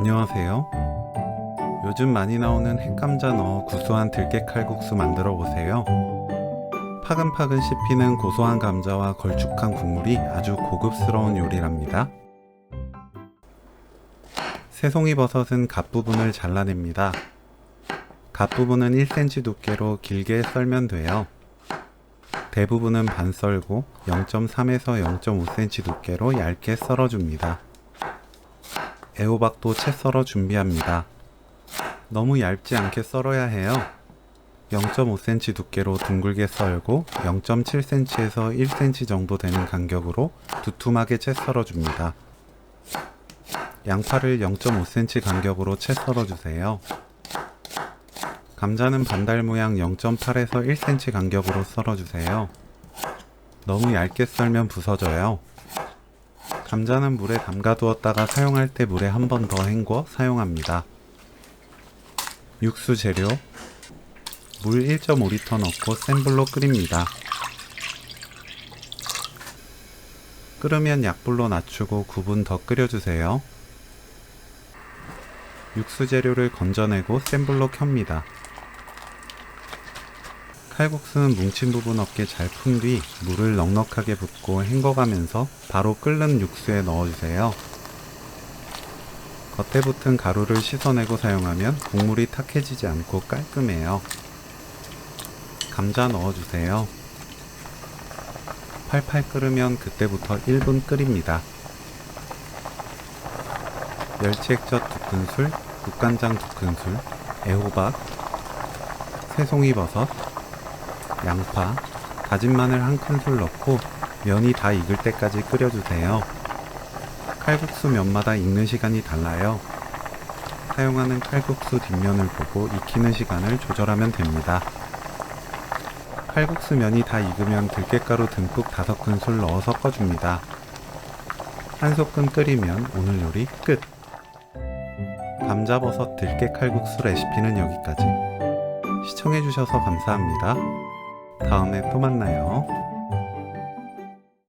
안녕하세요. 요즘 많이 나오는 햇감자 넣어 구수한 들깨 칼국수 만들어 보세요. 파근파근 씹히는 고소한 감자와 걸쭉한 국물이 아주 고급스러운 요리랍니다. 새송이 버섯은 갓부분을 잘라냅니다. 갓부분은 1cm 두께로 길게 썰면 돼요. 대부분은 반 썰고 0.3에서 0.5cm 두께로 얇게 썰어줍니다. 애호박도 채 썰어 준비합니다. 너무 얇지 않게 썰어야 해요. 0.5cm 두께로 둥글게 썰고 0.7cm에서 1cm 정도 되는 간격으로 두툼하게 채 썰어줍니다. 양파를 0.5cm 간격으로 채 썰어주세요. 감자는 반달 모양 0.8에서 1cm 간격으로 썰어주세요. 너무 얇게 썰면 부서져요. 감자는 물에 담가두었다가 사용할 때 물에 한 번 더 헹궈 사용합니다. 육수 재료 물 1.5L 넣고 센 불로 끓입니다. 끓으면 약불로 낮추고 9분 더 끓여주세요. 육수 재료를 건져내고 센 불로 켭니다. 칼국수는 뭉친 부분 없게 잘 푼 뒤 물을 넉넉하게 붓고 헹궈가면서 바로 끓는 육수에 넣어주세요. 겉에 붙은 가루를 씻어내고 사용하면 국물이 탁해지지 않고 깔끔해요. 감자 넣어주세요. 팔팔 끓으면 그때부터 1분 끓입니다. 멸치액젓 2큰술, 국간장 2큰술, 애호박, 새송이버섯, 양파, 다진 마늘 1큰술 넣고 면이 다 익을 때까지 끓여주세요. 칼국수 면마다 익는 시간이 달라요. 사용하는 칼국수 뒷면을 보고 익히는 시간을 조절하면 됩니다. 칼국수 면이 다 익으면 들깨가루 듬뿍 5큰술 넣어 섞어줍니다. 한 소끔 끓이면 오늘 요리 끝! 감자버섯 들깨 칼국수 레시피는 여기까지. 시청해주셔서 감사합니다. 다음에 또 만나요.